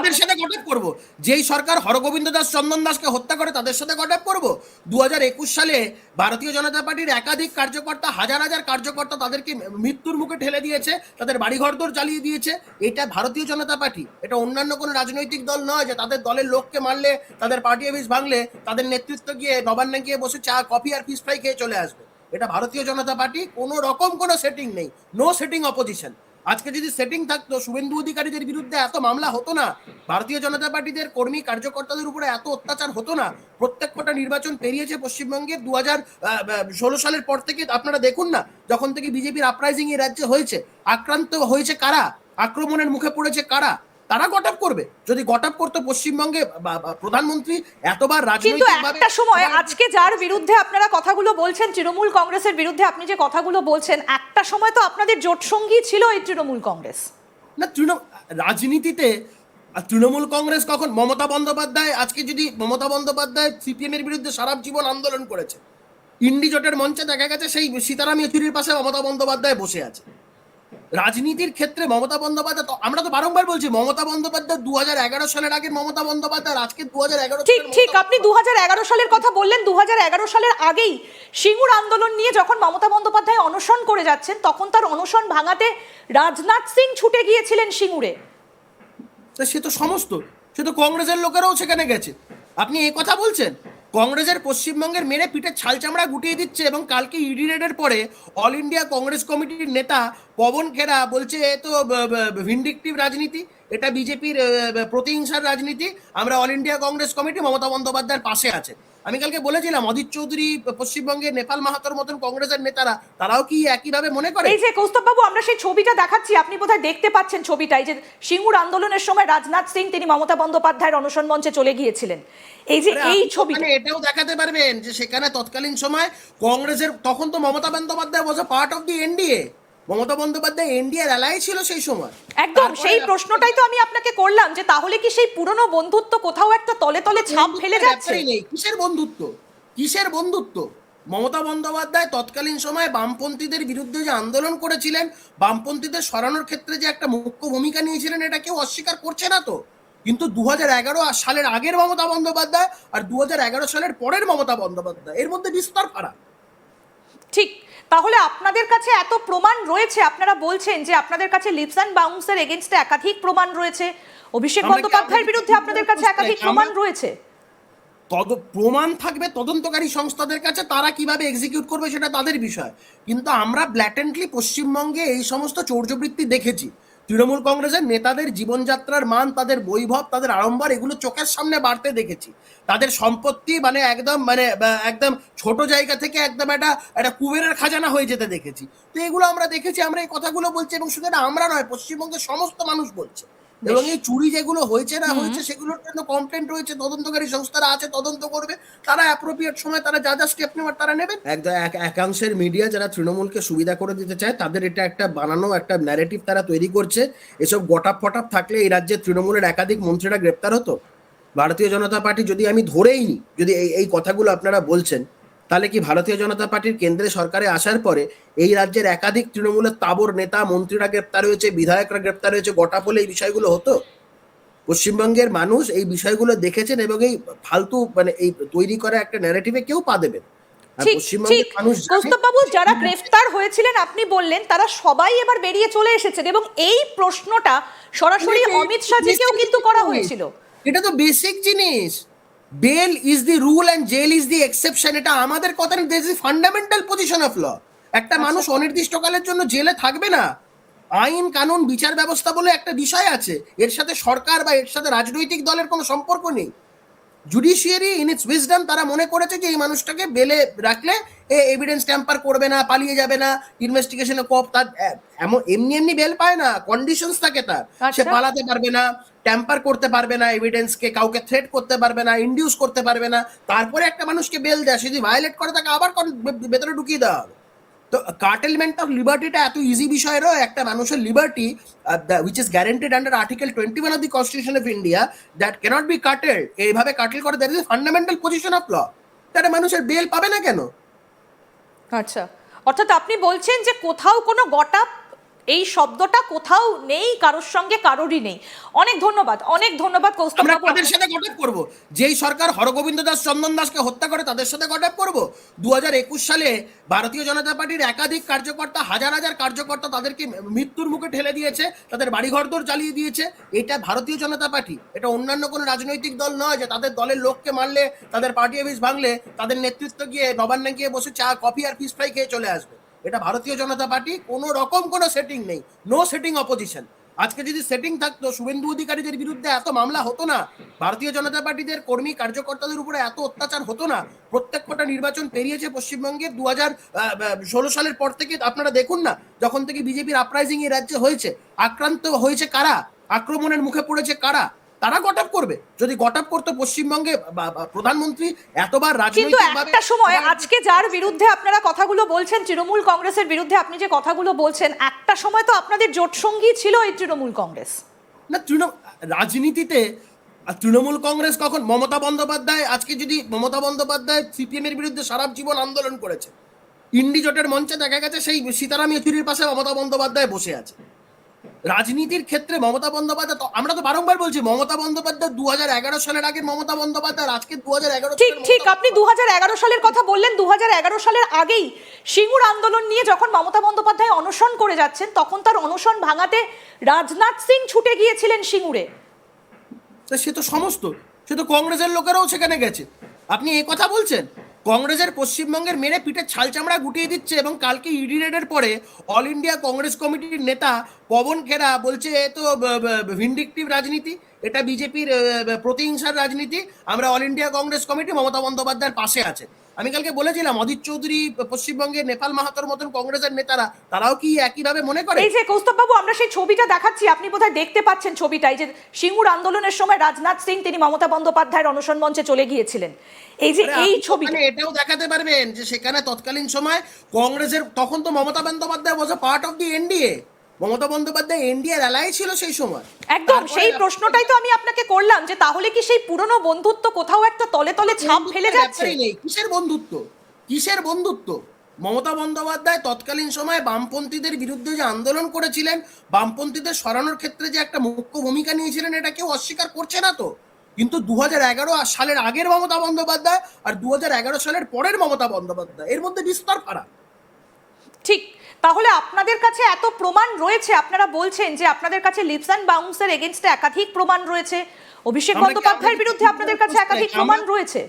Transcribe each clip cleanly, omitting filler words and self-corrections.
তাদের সাথে কটাপ করব। যেই সরকার হরগোবিন্দ দাস চন্দন দাসকে হত্যা করে তাদের সাথে কটাপ করব। 2021 সালে ভারতীয় জনতা পার্টির একাধিক কার্যকর্তা, হাজার হাজার কার্যকর্তা তাদেরকে মৃত্যুর মুখে ঠেলে দিয়েছে, তাদের বাড়িঘরদোর জ্বালিয়ে দিয়েছে। এটা ভারতীয় জনতা পার্টি, এটা অন্যান্য কোনো রাজনৈতিক দল নয় যে তাদের দলের লোককে মারলে, তাদের পার্টি অফিস ভাঙলে তাদের নেতৃত্ব গিয়ে নবান্নে গিয়ে বসে চা কফি আর ফিশ ফ্রাই খেয়ে চলে আসবে। এটা ভারতীয় জনতা পার্টি, কোনো রকম কোনো সেটিং নেই, নো সেটিং অপোজিশন। আজকে যদি সেটিং থাকতো, শুভেন্দু অধিকারীদের বিরুদ্ধে এত মামলা হতো না, ভারতীয় জনতা পার্টিদের কর্মী কার্যকর্তাদের উপরে এত অত্যাচার হতো না। প্রত্যেকটা নির্বাচন পেরিয়েছে পশ্চিমবঙ্গের 2016 সালের পর থেকে। আপনারা দেখুন না, যখন থেকে বিজেপির আপরাইজিং এই রাজ্যে হয়েছে, আক্রান্ত হয়েছে কারা, আক্রমণের মুখে পড়েছে কারা, তারা গটআপ করবে। যদি গটআপ করতো পশ্চিমবঙ্গে প্রধানমন্ত্রী এতবার কিন্তু রাজনৈতিক একটা সময় আজকে যার বিরুদ্ধে আপনারা কথাগুলো বলছেন, তৃণমূল কংগ্রেসের বিরুদ্ধে আপনি যে কথাগুলো বলছেন, একটা সময় তো আপনাদের জোট সঙ্গী ছিল এই তৃণমূল কংগ্রেস। না, রাজনীতিতে তৃণমূল কংগ্রেস কখন, মমতা বন্দ্যোপাধ্যায়, আজকে যদি মমতা বন্দ্যোপাধ্যায় সিপিএম এর বিরুদ্ধে সারা জীবন আন্দোলন করেছে, ইন্ডি জোটের মঞ্চে দেখা গেছে সেই সীতারাম ইয়েচুরির পাশে মমতা বন্দ্যোপাধ্যায় বসে আছে। রাজনীতির ক্ষেত্রে মমতা বন্দ্যোপাধ্যায়, আমরা তো বারংবার বলছি, মমতা বন্দ্যোপাধ্যায় 2011 সালের আগে মমতা বন্দ্যোপাধ্যায়, আজকে 2011। ঠিক ঠিক, আপনি 2011 সালের কথা বললেন। 2011 সালের আগেই সিঙ্গুর আন্দোলন নিয়ে যখন মমতা বন্দ্যোপাধ্যায় অনশন করে যাচ্ছেন, তখন তার অনশন ভাঙাতে রাজনাথ সিং ছুটে গিয়েছিলেন সিঙ্গুরে। সে তো সমস্ত, সে তো কংগ্রেসের লোকেরাও সেখানে গেছে। আপনি এই কথা বলছেন? কংগ্রেসের পশ্চিমবঙ্গের মেরে পিঠে ছাল চামড়া গুটিয়ে দিচ্ছে। এবং কালকে ইডি রেডের পরে অল ইন্ডিয়া কংগ্রেস কমিটির নেতা পবন খেরা বলছে এ তো ভিন্ডিকটিভ রাজনীতি, এটা বিজেপির প্রতিহিংসার রাজনীতি, আমরা all India Congress committee Mamata বন্দ্যোপাধ্যায়ের পাশে আছে। আমি কালকে বলেছিলাম, অধীর চৌধুরী, পশ্চিমবঙ্গের নেপাল মাহাতোর মতন কংগ্রেসের নেতারা, তারাও কি একইভাবে মনে করে? এই যে কৌস্তব বাবু, আমরা সেই ছবিটা দেখাচ্ছি, আপনি বোধহয় দেখতে পাচ্ছেন ছবিটা। এই যে সিঙ্গুর আন্দোলনের সময় রাজনাথ সিং তিনি মমতা বন্দ্যোপাধ্যায়ের অনশন মঞ্চে চলে গিয়েছিলেন। এই যে এই ছবি, এটাও দেখাতে পারবেন যে সেখানে তৎকালীন সময় কংগ্রেসের, তখন তো Mamata Bandyopadhyay was a part of the NDA, Mamata Bandyopadhyay এনডিএর অ্যালাই ছিল সেই সময়। একদম সেই প্রশ্নটাই তো আমি আপনাকে করলাম, যে তাহলে কি সেই পুরনো বন্ধুত্ব কোথাও একটা তলে তলে ছাপ ফেলে যাচ্ছে? কিসের বন্ধুত্ব, কিসের বন্ধুত্ব? মমতা বন্দ্যোপাধ্যায় তৎকালীন সময় বামপন্থীদের বিরুদ্ধে যে আন্দোলন করেছিলেন, বামপন্থীদের সরানোর ক্ষেত্রে যে একটা মুখ্য ভূমিকা নিয়েছিলেন, এটা কেউ অস্বীকার করছে না তো। কিন্তু 2011 সালের আগের মমতা বন্দ্যোপাধ্যায় আর 2011 সালের পরের মমতা বন্দ্যোপাধ্যায়, এর মধ্যে বিস্তর ফারাক। ঠিক, তাহলে আপনাদের কাছে এত প্রমাণ রয়েছে, আপনারা বলছেন যে আপনাদের কাছে লিপস অ্যান্ড বাউন্সের এগেইনস্টে একাধিক প্রমাণ রয়েছে, অভিষেক বন্দ্যোপাধ্যায়ের বিরুদ্ধে আপনাদের কাছে একাধিক প্রমাণ রয়েছে। প্রমাণ থাকবে তদন্তকারী সংস্থাদের কাছে, তারা কিভাবে এক্সিকিউট করবে সেটা তাদের বিষয়। কিন্তু আমরা ব্ল্যাটেন্টলি পশ্চিমবঙ্গে এই সমস্ত চৌর্যবৃত্তি দেখেছি। তৃণমূল কংগ্রেসের নেতাদের জীবনযাত্রার মান, তাদের বৈভব, তাদের আড়ম্বর, এগুলো চোখের সামনে বাড়তে দেখেছি। তাদের সম্পত্তি একদম ছোট জায়গা থেকে একদম একটা কুবেরের খাজানা হয়ে যেতে দেখেছি। তো এগুলো আমরা দেখেছি, আমরা এই কথাগুলো বলছি, এবং শুধু আমরা নয়, পশ্চিমবঙ্গের সমস্ত মানুষ বলছে। এবং এই চুরি যেগুলো হয়েছে না হয়েছে, সেগুলোর জন্য কমপ্লেন্ট রয়েছে, তদন্তকারী সংস্থারা আছে, তদন্ত করবে, তারা অ্যাপ্রোপ্রিয়েট সময় তারা যা যা স্টেপ নেওয়ার তারা নেবেন। একাংশের মিডিয়া যারা তৃণমূলকে সুবিধা করে দিতে চায়, তাদের এটা একটা বানানো একটা ন্যারেটিভ তারা তৈরি করছে। এসব গটাপ ফটাপ থাকলে এই রাজ্যে তৃণমূলের একাধিক মন্ত্রীরা গ্রেপ্তার হতো। ভারতীয় জনতা পার্টি যদি আমি ধরেই নি, যদি এই কথাগুলো আপনারা বলছেন, তাহলে কি ভারতীয় জনতা পার্টির কেন্দ্রে সরকারে আসার পরে এই রাজ্যের একাধিক তৃণমূলের তাবর নেতা মন্ত্রীরা গ্রেপ্তার হয়েছে, বিধায়করা গ্রেপ্তার হয়েছে, গটাপ হলে এই বিষয়গুলো হতো? পশ্চিমবঙ্গের মানুষ এই বিষয়গুলো দেখেছেন, এবং এই ফালতু এই তৈরি করা একটা ন্যারেটিভে কেউ পা দেবেন। কৌস্তববাবু, যারা গ্রেফতার হয়েছিলেন আপনি বললেন, তারা সবাই এবার বেরিয়ে চলে এসেছেন, এবং এই প্রশ্নটা সরাসরি অমিত শাহজিকেও কিন্তু করা হয়েছিল। এটা তো বেসিক জিনিস। Bail is the rule and jail is the exception, এটা আমাদের কথা না, this is fundamental position of law. একটা মানুষ অনির্দিষ্টকালের জন্য জেলে থাকবে না। আইন কানুন বিচার ব্যবস্থা বলে একটা বিষয় আছে, এর সাথে সরকার বা এর সাথে রাজনৈতিক দলের কোনো সম্পর্ক নেই। জুডিশিয়ারি ইন ইটস উইজডম তারা মনে করেছে যে এই মানুষটাকে বেলে রাখলে এভিডেন্স ট্যাম্পার করবে না, পালিয়ে যাবে না, ইনভেস্টিগেশনে তার এমনি এমনি বেল পায় না, কন্ডিশনস থাকে তার। সে পালাতে পারবে না, ট্যাম্পার করতে পারবে না এভিডেন্সকে, কাউকে থ্রেট করতে পারবে না, ইনডিউস করতে পারবে না। তারপরে একটা মানুষকে বেল দেয়, সে যদি ভায়োলেট করে তাকে আবার ভেতরে ঢুকিয়ে দেওয়া হবে। তো কার্টেলমেন্ট অফ লিবার্টিটা এত ইজি বিষয় নয়। একটা মানুষের liberty which is guaranteed under Article 21 of the Constitution of India that cannot be curtailed, এইভাবে কাটেল করে, that is a fundamental position of law। তারা মানুষের বেল পাবে না কেন? আচ্ছা, অর্থাৎ আপনি বলছেন যে কোথাও কোনো গটাপ এই শব্দটা কোথাও নেই, কারোর সঙ্গে কারোরই নেই। অনেক ধন্যবাদ কৌস্তব আমরা বাবু। তাদের সাথে কটাপ করব, যেই সরকার হরগোবিন্দ দাস চন্দন দাসকে হত্যা করে তাদের সাথে কটাপ করব। 2021 সালে ভারতীয় জনতা পার্টির একাধিক কার্যকর্তা, হাজার হাজার কার্যকর্তা তাদেরকে মৃত্যুর মুখে ঠেলে দিয়েছে, তাদের বাড়িঘরদোর জ্বালিয়ে দিয়েছে। এটা ভারতীয় জনতা পার্টি, এটা অন্যান্য কোনো রাজনৈতিক দল নয় যে তাদের দলের লোককে মারলে, তাদের পার্টি অফিস ভাঙলে তাদের নেতৃত্ব গিয়ে নবান্নে গিয়ে বসে চা কফি আর ফিশ ফ্রাই খেয়ে চলে আসবে। এটা ভারতীয় জনতা পার্টি, কোনো রকম কোনো সেটিং নেই, নো সেটিং অপোজিশন। আজকে যদি সেটিং থাকতো শুভেন্দু অধিকারীদের বিরুদ্ধে এত মামলা হতো না, ভারতীয় জনতা পার্টিদের কর্মী কার্যকর্তাদের উপরে এত অত্যাচার হতো না। প্রত্যেক কটা নির্বাচন পেরিয়েছে পশ্চিমবঙ্গে 2016 সালের পর থেকে। আপনারা দেখুন না, যখন থেকে বিজেপির আপরাইজিং এই রাজ্যে হয়েছে, আক্রান্ত হয়েছে কারা, আক্রমণের মুখে পড়েছে কারা, তারা গটআপ করবে। যদি গটআপ করতো পশ্চিমবঙ্গে প্রধানমন্ত্রী এতবার কিন্তু রাজনৈতিকভাবে একটা সময় আজকে যার বিরুদ্ধে আপনারা কথাগুলো বলছেন, তৃণমূল কংগ্রেসের বিরুদ্ধে আপনি যে কথাগুলো বলছেন, একটা সময় তো আপনাদের জোট সঙ্গী ছিল এই তৃণমূল কংগ্রেস। না, রাজনীতিতে তৃণমূল কংগ্রেস কখন, মমতা বন্দ্যোপাধ্যায়, আজকে যদি মমতা বন্দ্যোপাধ্যায় সিপিএম এর বিরুদ্ধে সারা জীবন আন্দোলন করেছে, ইন্ডি জোটের মঞ্চে দেখা গেছে সেই সীতারাম ইয়েচুরির পাশে মমতা বন্দ্যোপাধ্যায় বসে আছে। রাজনীতির ক্ষেত্রে মমতা বন্দ্যোপাধ্যায়, আমরা তো বারংবার বলছি, মমতা বন্দ্যোপাধ্যায় 2011 সালের আগে মমতা বন্দ্যোপাধ্যায়, আজকে 2011 ঠিক আপনি 2011 সালের কথা বললেন। 2011 সালের আগেই সিঙ্গুর আন্দোলন নিয়ে যখন মমতা বন্দ্যোপাধ্যায় অনশন করে যাচ্ছেন, তখন তার অনশন ভাঙাতে রাজনাথ সিং ছুটে গিয়েছিলেন সিঙ্গুরে। সে তো সমস্ত, সে তো কংগ্রেসের লোকেরাও সেখানে গেছে। আপনি এই কথা বলছেন, কংগ্রেসের পশ্চিমবঙ্গের মেরে পিঠে ছাল চামড়া গুটিয়ে দিচ্ছে। এবং কালকে ইডি রেডের পরে অল ইন্ডিয়া কংগ্রেস কমিটির নেতা পবন খেরা বলছে এ তো ভিন্ডিকটিভ রাজনীতি, এটা বিজেপির প্রতিহিংসার রাজনীতি, আমরা all India Congress committee Mamata বন্দ্যোপাধ্যায়ের পাশে আছে। আমি কালকে বলেছিলাম অজিত চৌধুরী, পশ্চিমবঙ্গের নেপাল মাহাতোর মতন কংগ্রেসের নেতারা, তারাও কি একইভাবে মনে করে? এই যে কৌস্তব বাবু, আমরা সেই ছবিটা দেখাচ্ছি, আপনি বোধহয় দেখতে পাচ্ছেন ছবিটা। এই যে সিঙ্গুর আন্দোলনের সময় রাজনাথ সিং তিনি মমতা বন্দ্যোপাধ্যায়ের অনশন মঞ্চে চলে গিয়েছিলেন। এই যে এই ছবি, এটাও দেখাতে পারবেন যে সেখানে তৎকালীন সময় কংগ্রেসের, তখন তো Mamata Bandyopadhyay was a part of the NDA, Mamata Bandyopadhyay NDA এর অ্যালাই ছিল সেই সময়। একদম সেই প্রশ্নটাই তো আমি আপনাকে করলাম, যে তাহলে কি সেই পুরনো বন্ধুত্ব কোথাও একটা তলে তলে ছাপ ফেলে যাচ্ছে? কিসের বন্ধুত্ব, কিসের বন্ধুত্ব? মমতা বন্দ্যোপাধ্যায় তৎকালীন সময় বামপন্থীদের বিরুদ্ধে যে আন্দোলন করেছিলেন, বামপন্থীদের সরানোর ক্ষেত্রে যে একটা মুখ্য ভূমিকা নিয়েছিলেন, এটা কেউ অস্বীকার করছে না তো। কিন্তু 2011 সালের আগের মমতা বন্দ্যোপাধ্যায় আর 2011 সালের পরের মমতা বন্দ্যোপাধ্যায়, এর মধ্যে বিস্তর ফারাক। ঠিক, তাহলে আপনাদের কাছে এত প্রমাণ রয়েছে, আপনারা বলছেন যে আপনাদের কাছে লিপস অ্যান্ড বাউন্সের এগেইনস্টে একাধিক প্রমাণ রয়েছে, অভিষেক বন্দ্যোপাধ্যায়ের বিরুদ্ধে আপনাদের কাছে একাধিক প্রমাণ রয়েছে।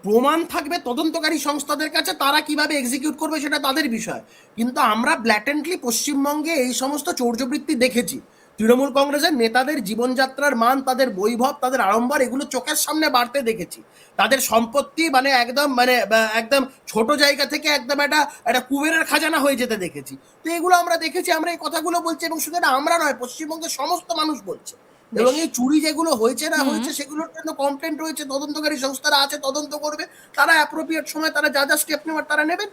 প্রমাণ থাকবে তদন্তকারী সংস্থাদের কাছে, তারা কিভাবে এক্সিকিউট করবে সেটা তাদের বিষয়। কিন্তু আমরা ব্ল্যাটেন্টলি পশ্চিমবঙ্গে এই সমস্ত চৌর্যবৃত্তি দেখেছি। তৃণমূল কংগ্রেসের নেতাদের জীবনযাত্রার মান, তাদের বৈভব, তাদের আড়ম্বর, এগুলো চোখের সামনে বাড়তে দেখেছি। তাদের সম্পত্তি একদম ছোট জায়গা থেকে একদম একটা কুবেরের খাজানা হয়ে যেতে দেখেছি। তো এগুলো আমরা দেখেছি, আমরা এই কথাগুলো বলছি, এবং শুধু এটা আমরা নয়, পশ্চিমবঙ্গের সমস্ত মানুষ বলছে। এবং এই চুরি যেগুলো হয়েছে না হয়েছে, সেগুলোর জন্য কমপ্লেন্ট রয়েছে, তদন্তকারী সংস্থারা আছে, তদন্ত করবে, তারা অ্যাপ্রোপ্রিয়েট সময় তারা যা যা স্টেপ নেওয়ার তারা নেবেন।